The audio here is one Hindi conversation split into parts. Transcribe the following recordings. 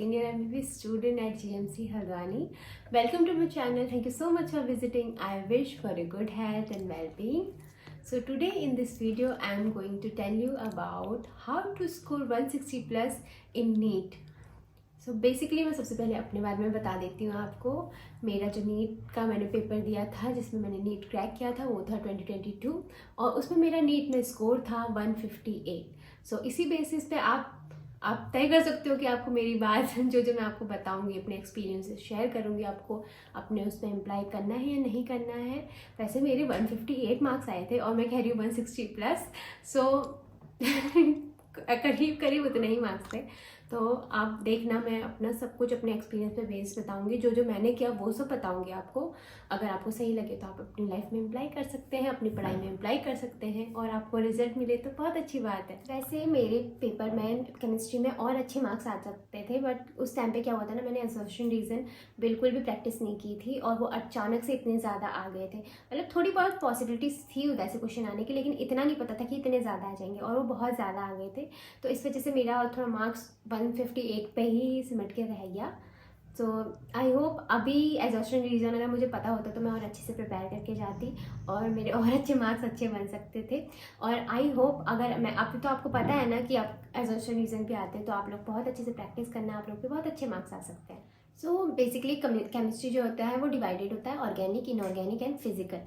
second year MBBS student at GMC Haldwani. Welcome to my channel. Thank you so much for visiting. I wish for a good health and well-being. So today in this video, I am going to tell you about how to score 160 plus in NEET. So basically मैं सबसे पहले अपने बारे में बता देती हूँ आपको। मेरा जो नीट का मैंने पेपर दिया था, जिसमें मैंने नीट क्रैक किया था, वो था 2022 और उसमें मेरा नीट में स्कोर था 158। सो इसी बेसिस पे आप तय कर सकते हो कि आपको मेरी बात जो मैं आपको बताऊंगी, अपने एक्सपीरियंसेस शेयर करूंगी, आपको अपने उसमें अप्लाई करना है या नहीं करना है। वैसे मेरे 158 मार्क्स आए थे और मैं कह रही हूँ 160 प्लस। सो करीब करीब उतने ही मार्क्स थे। तो आप देखना, मैं अपना सब कुछ अपने एक्सपीरियंस पे बेस बताऊंगी, जो मैंने किया वो सब बताऊंगी आपको। अगर आपको सही लगे तो आप अपनी लाइफ में अप्लाई कर सकते हैं, अपनी पढ़ाई में अप्लाई कर सकते हैं और आपको रिजल्ट मिले तो बहुत अच्छी बात है। वैसे मेरे पेपर में केमिस्ट्री में और अच्छे मार्क्स आ सकते थे, बट उस टाइम पे क्या हुआ था ना, मैंने असर्शन रीज़न बिल्कुल भी प्रैक्टिस नहीं की थी और वो अचानक से इतने ज़्यादा आ गए थे। मतलब थोड़ी बहुत पॉसिबिलिटीज़ थी उधर से क्वेश्चन आने की, लेकिन इतना नहीं पता था कि इतने ज़्यादा आ जाएंगे और वो बहुत ज़्यादा आ गए थे। तो इस वजह से मेरा थोड़ा मार्क्स 158 पे ही सिमट के रह गया। सो आई होप अभी एग्जॉस्शन रीजन अगर मुझे पता होता तो मैं और अच्छे से प्रिपेयर करके जाती और मेरे और अच्छे मार्क्स अच्छे बन सकते थे। और आई होप, अगर मैं अब तो आपको पता है ना कि आप एग्जॉस्शन रीजन पे आते हैं तो आप लोग बहुत अच्छे से प्रैक्टिस करना, आप लोग पे बहुत अच्छे मार्क्स आ सकते हैं। सो बेसिकली केमिस्ट्री जो होता है वो डिवाइडेड होता है ऑर्गेनिक, इनऑर्गेनिक एंड फिजिकल।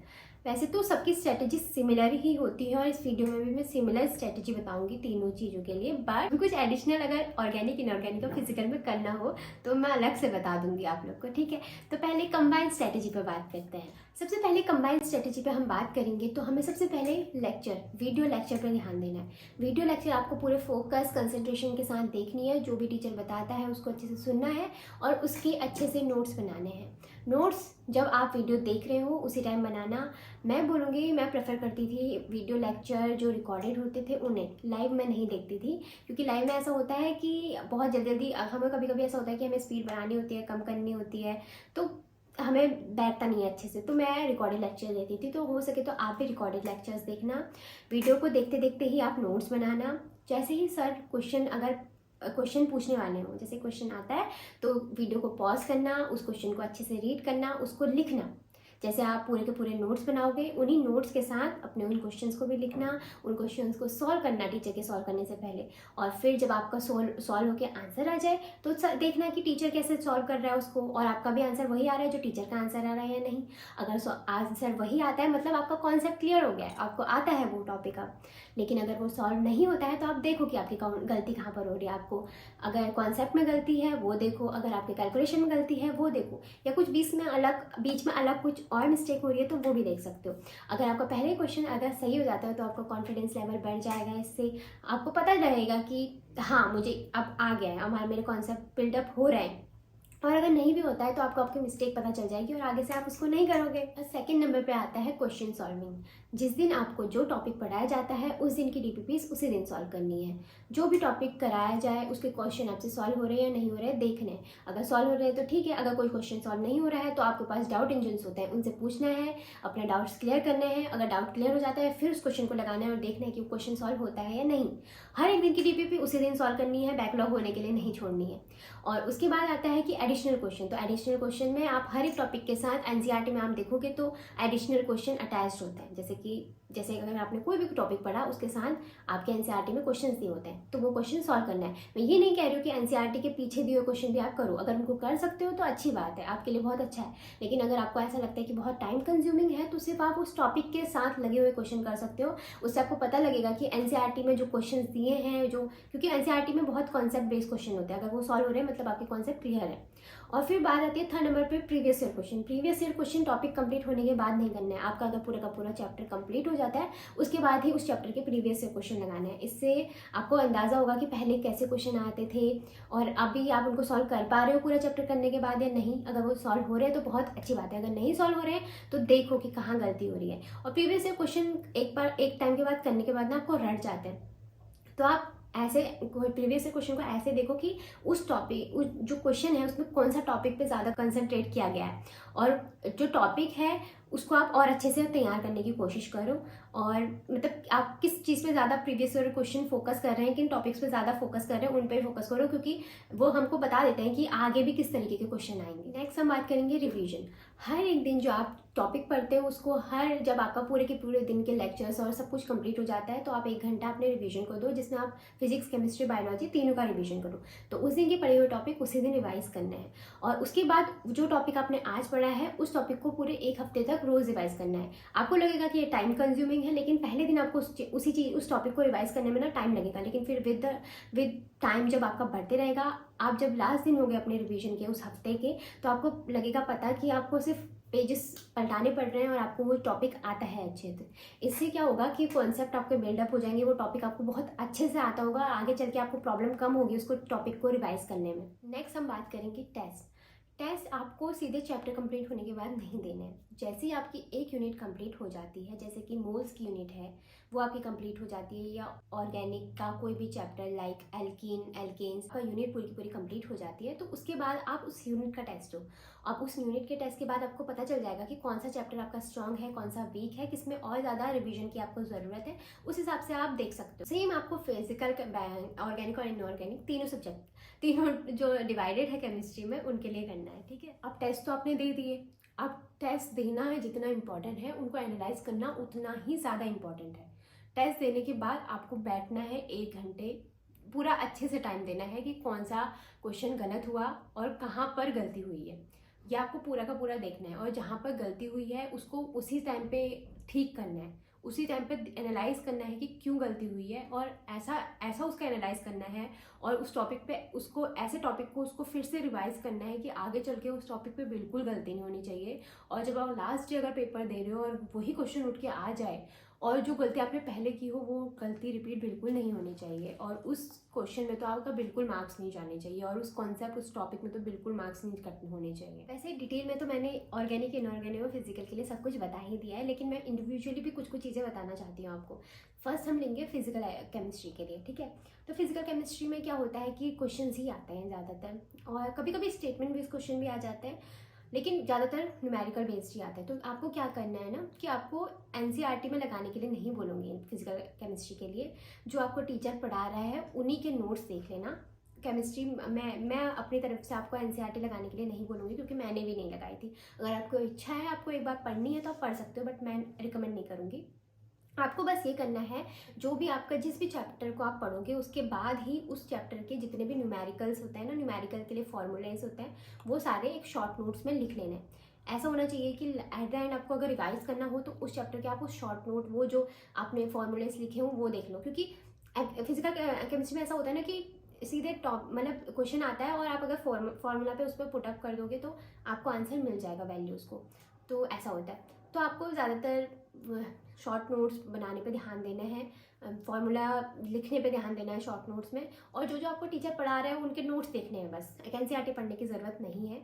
वैसे तो सबकी स्ट्रेटजी सिमिलर ही होती है और इस वीडियो में भी मैं सिमिलर स्ट्रेटजी बताऊंगी तीनों चीज़ों के लिए, बट कुछ एडिशनल अगर ऑर्गेनिक, इनऑर्गेनिक और फिजिकल में करना हो तो मैं अलग से बता दूंगी आप लोग को, ठीक है। तो पहले कंबाइंड स्ट्रेटजी पर बात करते हैं। सबसे पहले कंबाइंड स्ट्रेटजी पे हम बात करेंगे तो हमें सबसे पहले वीडियो लेक्चर पर ध्यान देना है। वीडियो लेक्चर आपको पूरे फोकस कंसंट्रेशन के साथ देखनी है, जो भी टीचर बताता है उसको अच्छे से सुनना है और उसके अच्छे से नोट्स बनाने हैं। नोट्स जब आप वीडियो देख रहे हो उसी टाइम बनाना। मैं बोलूँगी, मैं प्रेफर करती थी वीडियो लेक्चर जो रिकॉर्डेड होते थे उन्हें, लाइव में नहीं देखती थी, क्योंकि लाइव में ऐसा होता है कि बहुत जल्दी जल्दी हमें कभी कभी ऐसा होता है कि हमें स्पीड बढ़ानी होती है, कम करनी होती है, तो हमें बैठता नहीं है अच्छे से। तो मैं रिकॉर्डेड लेक्चर देती थी, तो हो सके तो आप भी रिकॉर्डेड लेक्चर्स देखना। वीडियो को देखते देखते ही आप नोट्स बनाना। जैसे ही सर क्वेश्चन पूछने वाले हो, जैसे क्वेश्चन आता है तो वीडियो को पॉज करना, उस क्वेश्चन को अच्छे से रीड करना, उसको लिखना। जैसे आप पूरे के पूरे नोट्स बनाओगे, उन्हीं नोट्स के साथ अपने उन क्वेश्चंस को भी लिखना, उन क्वेश्चंस को सॉल्व करना टीचर के सॉल्व करने से पहले। और फिर जब आपका सॉल्व होकर आंसर आ जाए तो देखना कि टीचर कैसे सॉल्व कर रहा है उसको, और आपका भी आंसर वही आ रहा है जो टीचर का आंसर आ रहा है या नहीं। अगर आंसर वही आता है मतलब आपका कॉन्सेप्ट क्लियर हो गया है, आपको आता है वो टॉपिक अब। लेकिन अगर वो सॉल्व नहीं होता है तो आप देखो कि आपकी गलती कहाँ पर हो रही है। आपको अगर कॉन्सेप्ट में गलती है वो देखो, अगर आपके कैलकुलेशन में गलती है वो देखो, या कुछ बीच में अलग कुछ और मिस्टेक हो रही है तो वो भी देख सकते हो। अगर आपका पहले क्वेश्चन अगर सही हो जाता है तो आपका कॉन्फिडेंस लेवल बढ़ जाएगा। इससे आपको पता रहेगा कि हाँ, मुझे अब आ गया है, हमारे मेरे कॉन्सेप्ट बिल्डअप हो रहे हैं। और अगर नहीं भी होता है तो आपको आपकी मिस्टेक पता चल जाएगी और आगे से आप उसको नहीं करोगे। सेकंड नंबर पे आता है क्वेश्चन सॉल्विंग। जिस दिन आपको जो टॉपिक पढ़ाया जाता है उस दिन की डीपीपीस उसी दिन सॉल्व करनी है। जो भी टॉपिक कराया जाए उसके क्वेश्चन आपसे सॉल्व हो रहे हैं या नहीं हो रहे हैं देखने हैं। अगर सॉल्व हो रहे हैं तो ठीक है, अगर कोई क्वेश्चन सॉल्व नहीं हो रहा है तो आपके पास डाउट इंजन्स होते हैं, उनसे पूछना है, अपने डाउट्स क्लियर करने हैं। अगर डाउट क्लियर हो जाता है फिर उस क्वेश्चन को लगाना है और देखना है कि वो क्वेश्चन सॉल्व होता है या नहीं। हर एक दिन की डीपीपी उसी दिन सॉल्व करनी है, बैकलॉग होने के लिए नहीं छोड़नी है। और उसके बाद आता है कि एडिशनल क्वेश्चन। तो एडिशनल क्वेश्चन में आप हर एक टॉपिक के साथ एनसीईआरटी में आप देखोगे तो एडिशनल क्वेश्चन अटैच्ड होते हैं। जैसे अगर आपने कोई भी टॉपिक पढ़ा उसके साथ आपके एनसीईआरटी में क्वेश्चंस दिए होते हैं तो वो क्वेश्चन सॉल्व करना है। मैं ये नहीं कह रही हूँ कि एनसीईआरटी के पीछे दिए हुए क्वेश्चन भी आप करो, अगर उनको कर सकते हो तो अच्छी बात है, आपके लिए बहुत अच्छा है। लेकिन अगर आपको ऐसा लगता है कि बहुत टाइम कंज्यूमिंग है तो सिर्फ आप उस टॉपिक के साथ लगे हुए क्वेश्चन कर सकते हो। उससे आपको पता लगेगा कि एनसीईआरटी में जो क्वेश्चन दिए हैं, क्योंकि एनसीईआरटी में बहुत कॉन्सेप्ट बेस्ड क्वेश्चन होते हैं, अगर वो सॉल्व हो रहे हैं मतलब आपके कॉन्सेप्ट क्लियर है। और फिर बात आती है थर्ड नंबर पे previous year question. Previous year question topic complete होने के बाद नहीं करना है आपका। अगर पूरा का पूरा चैप्टर कंप्लीट हो जाता है उसके बाद ही उस चैप्टर के प्रीवियस ईयर क्वेश्चन लगाना है। इससे आपको अंदाजा होगा कि पहले कैसे क्वेश्चन आते थे और अभी आप उनको सॉल्व कर पा रहे हो पूरा चैप्टर करने के बाद या नहीं। अगर वो सॉल्व हो रहे हैं तो बहुत अच्छी बात है, अगर नहीं सॉल्व हो रहे हैं तो देखो कि कहाँ गलती हो रही है। और प्रीवियस ईयर क्वेश्चन एक टाइम के बाद करने के बाद ना आपको रट जाते हैं, तो आप ऐसे प्रीवियस क्वेश्चन को ऐसे देखो कि उस टॉपिक जो क्वेश्चन है उसमें कौन सा टॉपिक पे ज़्यादा कंसंट्रेट किया गया है, और जो टॉपिक है उसको आप और अच्छे से तैयार करने की कोशिश करो। और मतलब आप किस चीज़ पे ज़्यादा प्रीवियस ईयर क्वेश्चन फोकस कर रहे हैं, किन टॉपिक्स पे ज़्यादा फोकस कर रहे हैं, उन पे फोकस करो, क्योंकि वो हमको बता देते हैं कि आगे भी किस तरीके के क्वेश्चन आएंगे। नेक्स्ट हम बात करेंगे रिवीजन। हर एक दिन जो आप टॉपिक पढ़ते हो उसको जब आपका पूरे के पूरे दिन के लेक्चर्स और सब कुछ कंप्लीट हो जाता है तो आप 1 घंटा अपने रिवीजन को दो, जिसमें आप फिजिक्स, केमिस्ट्री, बायोलॉजी तीनों का रिवीजन करो। तो उस दिन के पढ़े हुए टॉपिक उसी दिन रिवाइज करना है, और उसके बाद जो टॉपिक आपने आज पढ़ा है उस टॉपिक को पूरे 1 हफ्ते तक रोज रिवाइज करना है। आपको लगेगा कि ये टाइम कंज्यूमिंग है, लेकिन पहले दिन आपको उस टॉपिक को रिवाइज करने में ना टाइम लगेगा, लेकिन फिर विद टाइम जब आपका बढ़ते रहेगा, आप जब लास्ट दिन हो गए अपने रिवीजन के उस हफ्ते के, तो आपको लगेगा पता कि आपको सिर्फ पेजेस पलटाने पड़ रहे हैं और आपको वो टॉपिक आता है अच्छे से। इससे क्या होगा कि कॉन्सेप्ट आपके बिल्डअप हो जाएंगे, वो टॉपिक आपको बहुत अच्छे से आता होगा, आगे चल के आपको प्रॉब्लम कम होगी उसको टॉपिक को रिवाइज करने में। नेक्स्ट हम बात करेंगे टेस्ट। टेस्ट आपको सीधे चैप्टर कंप्लीट होने के बाद नहीं देने हैं। जैसे ही आपकी एक यूनिट कंप्लीट हो जाती है, जैसे कि मोल्स की यूनिट है वो आपकी कंप्लीट हो जाती है, या ऑर्गेनिक का कोई भी चैप्टर लाइक एल्कीन, एल्केन्स का यूनिट पूरी की पूरी कंप्लीट हो जाती है, तो उसके बाद आप उस यूनिट का टेस्ट दो। अब उस यूनिट के टेस्ट के बाद आपको पता चल जाएगा कि कौन सा चैप्टर आपका स्ट्रॉन्ग है, कौन सा वीक है, किसमें और ज़्यादा रिवीजन की आपको ज़रूरत है, उस हिसाब से आप देख सकते हो। सेम आपको फिजिकल, ऑर्गेनिक और इनऑर्गेनिक तीनों सब्जेक्ट, तीनों जो डिवाइडेड है केमिस्ट्री में, उनके लिए करना है, ठीक है। अब टेस्ट तो आपने दे दिए, अब टेस्ट देना है जितना इम्पॉर्टेंट है, उनको एनालाइज करना उतना ही ज़्यादा इम्पॉर्टेंट है। टेस्ट देने के बाद आपको बैठना है 1 घंटे, पूरा अच्छे से टाइम देना है कि कौन सा क्वेश्चन गलत हुआ और कहाँ पर गलती हुई है, यह आपको पूरा का पूरा देखना है, और जहाँ पर गलती हुई है उसको उसी टाइम पे ठीक करना है, उसी टाइम पे एनालाइज करना है कि क्यों गलती हुई है, और ऐसा ऐसा उसका एनालाइज करना है, और उस टॉपिक पे उसको ऐसे टॉपिक को उसको फिर से रिवाइज करना है कि आगे चल के उस टॉपिक पे बिल्कुल गलती नहीं होनी चाहिए। और जब आप लास्ट डे अगर पेपर दे रहे हो और वही क्वेश्चन उठ के आ जाए और जो गलती आपने पहले की हो वो गलती रिपीट बिल्कुल नहीं होनी चाहिए, और उस क्वेश्चन में तो आपका बिल्कुल मार्क्स नहीं जाने चाहिए, और उस कॉन्सेप्ट, उस टॉपिक में तो बिल्कुल मार्क्स नहीं कट होने चाहिए। वैसे डिटेल में तो मैंने ऑर्गेनिक, इनऑर्गेनिक और फिजिकल के लिए सब कुछ बता ही दिया है, लेकिन मैं इंडिविजुअली भी कुछ कुछ चीज़ें बताना चाहती हूँ आपको। फर्स्ट हम लेंगे फिजिकल केमिस्ट्री के लिए, ठीक है। तो फिजिकल केमिस्ट्री में क्या होता है कि क्वेश्चन ही आते हैं ज़्यादातर, और कभी कभी स्टेटमेंट बेस्ड क्वेश्चन भी आ जाते हैं, लेकिन ज़्यादातर न्यूमेरिकल बेस्ड ही आता है। तो आपको क्या करना है ना कि आपको एनसीईआरटी में लगाने के लिए नहीं बोलूँगी फिजिकल केमिस्ट्री के लिए, जो आपको टीचर पढ़ा रहा है उन्हीं के नोट्स देख लेना। केमिस्ट्री मैं अपनी तरफ से आपको एनसीईआरटी लगाने के लिए नहीं बोलूँगी, क्योंकि मैंने भी नहीं लगाई थी। अगर आपको इच्छा है, आपको एक बार पढ़नी है तो आप पढ़ सकते हो, बट मैं रिकमेंड नहीं करूँगी। आपको बस ये करना है, जो भी आपका जिस भी चैप्टर को आप पढ़ोगे उसके बाद ही उस चैप्टर के जितने भी न्यूमेरिकल्स होते हैं ना, न्यूमेरिकल के लिए फॉर्मूलाइज होते हैं, वो सारे एक शॉर्ट नोट्स में लिख लेने हैं। ऐसा होना चाहिए कि एट द एंड आपको अगर रिवाइज करना हो तो उस चैप्टर के आप उस शॉर्ट नोट, वो जो आपने फॉर्मूलाइज लिखे हो वो देख लो, क्योंकि फिजिकल केमिस्ट्री में ऐसा होता है ना कि सीधे टॉप मतलब क्वेश्चन आता है और आप अगर फॉर्मूला पे उस पर पुटअप कर दोगे तो आपको आंसर मिल जाएगा वैल्यूज़ को, तो ऐसा होता है। तो आपको ज़्यादातर शॉर्ट नोट्स बनाने पे ध्यान देना है, फॉर्मूला लिखने पे ध्यान देना है शॉर्ट नोट्स में, और जो जो आपको टीचर पढ़ा रहे हैं उनके नोट्स देखने हैं बस। एनसीईआरटी पढ़ने की ज़रूरत नहीं है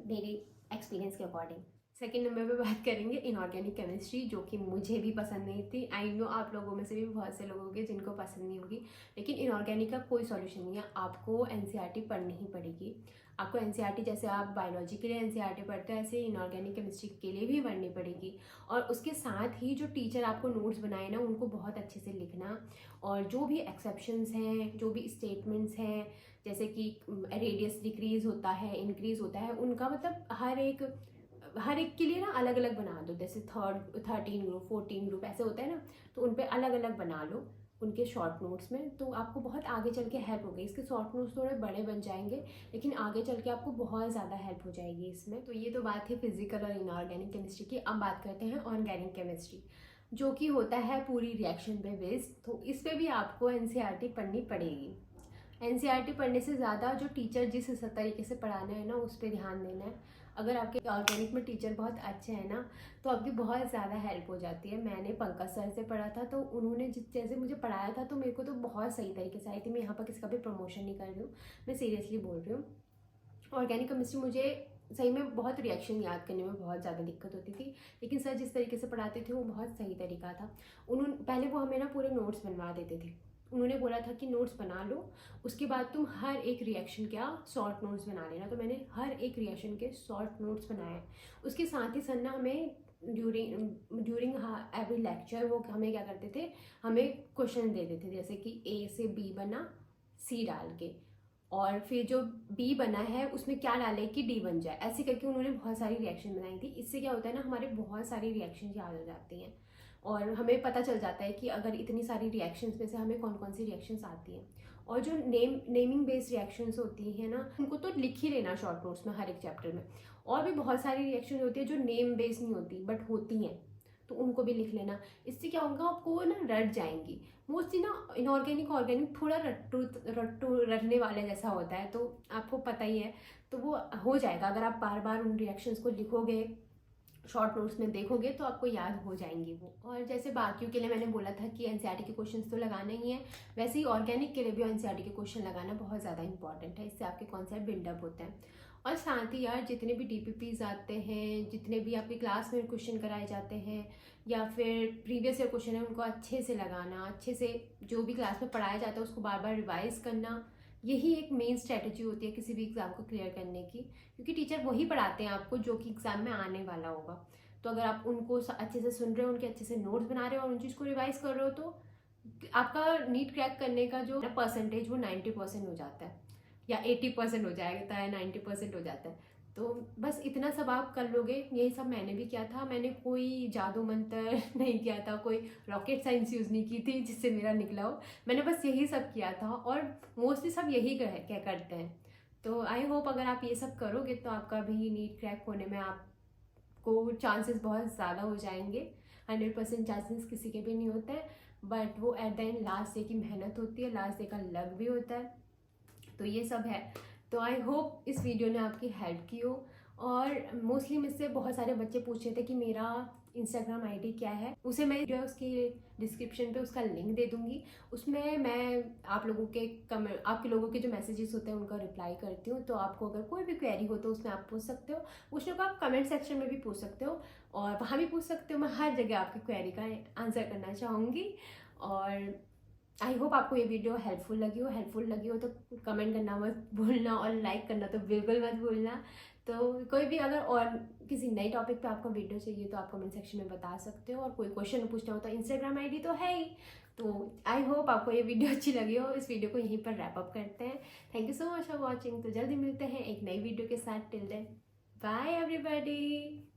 मेरी एक्सपीरियंस के अकॉर्डिंग। सेकेंड नंबर पे बात करेंगे इनऑर्गेनिक केमिस्ट्री, जो कि मुझे भी पसंद नहीं थी। आई नो आप लोगों में से भी बहुत से लोग होंगे जिनको पसंद नहीं होगी, लेकिन इनऑर्गेनिक का कोई सॉल्यूशन नहीं है, आपको एनसीईआरटी पढ़नी ही पड़ेगी। आपको एनसीईआरटी, जैसे आप बायोलॉजी के लिए एनसीईआरटी पढ़ते हैं, ऐसे इनऑर्गेनिक केमिस्ट्री के लिए भी पढ़नी पड़ेगी। और उसके साथ ही जो टीचर आपको नोट्स बनाए ना, उनको बहुत अच्छे से लिखना, और जो भी एक्सेप्शंस हैं, जो भी स्टेटमेंट्स हैं, जैसे कि रेडियस डिक्रीज होता है, इंक्रीज होता है, उनका मतलब हर एक के लिए ना अलग अलग बना दो। जैसे 13 ग्रुप, 14 ग्रुप ऐसे होता है ना, तो उन पे अलग अलग बना लो उनके शॉर्ट नोट्स में, तो आपको बहुत आगे चल के हेल्प होगी। इसके शॉर्ट नोट्स थोड़े बड़े बन जाएंगे, लेकिन आगे चल के आपको बहुत ज़्यादा हेल्प हो जाएगी इसमें। तो ये तो बात है फिजिकल और इनऑर्गेनिक केमिस्ट्री की। अब बात करते हैं ऑर्गेनिक केमिस्ट्री, जो कि होता है पूरी रिएक्शन पे बेस्ड। तो इस पर भी आपको एनसीईआरटी पढ़नी पड़ेगी। एनसीईआरटी पढ़ने से ज़्यादा जो टीचर जिस तरीके से पढ़ाना है ना, उस पर ध्यान देना है। अगर आपके ऑर्गेनिक में टीचर बहुत अच्छे हैं ना, तो आपकी बहुत ज़्यादा हेल्प हो जाती है। मैंने पंकज सर से पढ़ा था, तो उन्होंने जैसे मुझे पढ़ाया था तो मेरे को तो बहुत सही तरीके से आई थी। मैं यहाँ पर किसी का भी प्रमोशन नहीं कर रही हूँ, मैं सीरियसली बोल रही हूँ। ऑर्गेनिक केमिस्ट्री मुझे सही में बहुत रिएक्शन याद करने में बहुत ज़्यादा दिक्कत होती थी, लेकिन सर जिस तरीके से पढ़ाते थे वो बहुत सही तरीका था। पहले वो हमें ना पूरे नोट्स बनवा देते थे, उन्होंने बोला था कि नोट्स बना लो, उसके बाद तुम हर एक रिएक्शन का शॉर्ट नोट्स बना लेना। तो मैंने हर एक रिएक्शन के शॉर्ट नोट्स बनाए। उसके साथ ही सर ना हमें ड्यूरिंग एवरी लेक्चर वो हमें क्या करते थे, हमें क्वेश्चन दे देते थे, जैसे कि ए से बी बना सी डाल के, और फिर जो बी बना है उसमें क्या डाले कि डी बन जाए, ऐसे करके उन्होंने बहुत सारी रिएक्शन बनाई थी। इससे क्या होता है ना, हमारे बहुत सारी रिएक्शन याद हो जाती हैं और हमें पता चल जाता है कि अगर इतनी सारी रिएक्शंस में से हमें कौन कौन सी रिएक्शंस आती हैं। और जो नेमिंग बेस्ड रिएक्शंस होती हैं ना, उनको तो लिख ही लेना शॉर्ट नोट्स में हर एक चैप्टर में। और भी बहुत सारी रिएक्शन होती है जो नेम बेस्ड नहीं होती बट होती हैं, तो उनको भी लिख लेना। इससे क्या होगा, आपको ना रट जाएंगी। मोस्टली ना इनऑर्गेनिक ऑर्गेनिक थोड़ा रट्टू रटने वाले जैसा होता है, तो आपको पता ही है, तो वो हो जाएगा अगर आप बार बार उन रिएक्शंस को लिखोगे, शॉर्ट नोट्स में देखोगे तो आपको याद हो जाएंगी वो। और जैसे बाकियों के लिए मैंने बोला था कि एनसीईआरटी के क्वेश्चंस तो लगाने ही है, वैसे ही ऑर्गेनिक के लिए भी एनसीईआरटी के क्वेश्चन लगाना बहुत ज़्यादा इंपॉर्टेंट है। इससे आपके कॉन्सेप्ट बिल्डअप होते हैं। और साथ ही यार, जितने भी डीपीपीज आते हैं, जितने भी आपकी क्लास में क्वेश्चन कराए जाते हैं या फिर प्रीवियस ईयर क्वेश्चन है, उनको अच्छे से लगाना, अच्छे से जो भी क्लास में पढ़ाया जाता है उसको बार बार रिवाइज करना। यही एक मेन स्ट्रेटेजी होती है किसी भी एग्जाम को क्लियर करने की, क्योंकि टीचर वही पढ़ाते हैं आपको जो कि एग्जाम में आने वाला होगा। तो अगर आप उनको अच्छे से सुन रहे हो, उनके अच्छे से नोट्स बना रहे हो और उन चीज़ को रिवाइज कर रहे हो, तो आपका नीट क्रैक करने का जो परसेंटेज वो 90% हो जाता है, या 80% हो जाएगा या 90% हो जाता है। तो बस इतना सब आप कर लोगे। यही सब मैंने भी किया था। मैंने कोई जादू मंत्र नहीं किया था, कोई रॉकेट साइंस यूज़ नहीं की थी जिससे मेरा निकला हो। मैंने बस यही सब किया था और मोस्टली सब यही क्या करते हैं। तो आई होप अगर आप ये सब करोगे तो आपका भी नीट क्रैक होने में आपको चांसेस बहुत ज़्यादा हो जाएंगे। 100% चांसेस किसी के भी नहीं होते हैं, बट वो at the end last day की मेहनत होती है, लास्ट डे का लक भी होता है। तो ये सब है। तो आई होप इस वीडियो ने आपकी हेल्प की हो। और मोस्टली मुझसे बहुत सारे बच्चे पूछ रहे थे कि मेरा इंस्टाग्राम आईडी क्या है, उसे मैं जो उसकी डिस्क्रिप्शन पे उसका लिंक दे दूंगी। उसमें मैं आप लोगों के आपके लोगों के जो मैसेजेस होते हैं उनका रिप्लाई करती हूँ। तो आपको अगर कोई भी क्वेरी हो तो उसमें आप पूछ सकते हो। पूछने को आप कमेंट सेक्शन में भी पूछ सकते हो और वहाँ भी पूछ सकते हो। मैं हर जगह आपकी क्वेरी का आंसर करना चाहूँगी। और आई होप आपको ये वीडियो हेल्पफुल लगी हो तो कमेंट करना मत भूलना और लाइक करना तो बिल्कुल मत भूलना। तो कोई भी अगर और किसी नए टॉपिक पे आपको वीडियो चाहिए तो आप कमेंट सेक्शन में बता सकते हो। और कोई क्वेश्चन पूछना हो तो इंस्टाग्राम आईडी तो है ही। तो आई होप आपको ये वीडियो अच्छी लगी हो। इस वीडियो को यहीं पर रैप अप करते हैं। Thank you so much for watching. तो जल्दी मिलते हैं एक नई वीडियो के साथ। Till then bye everybody.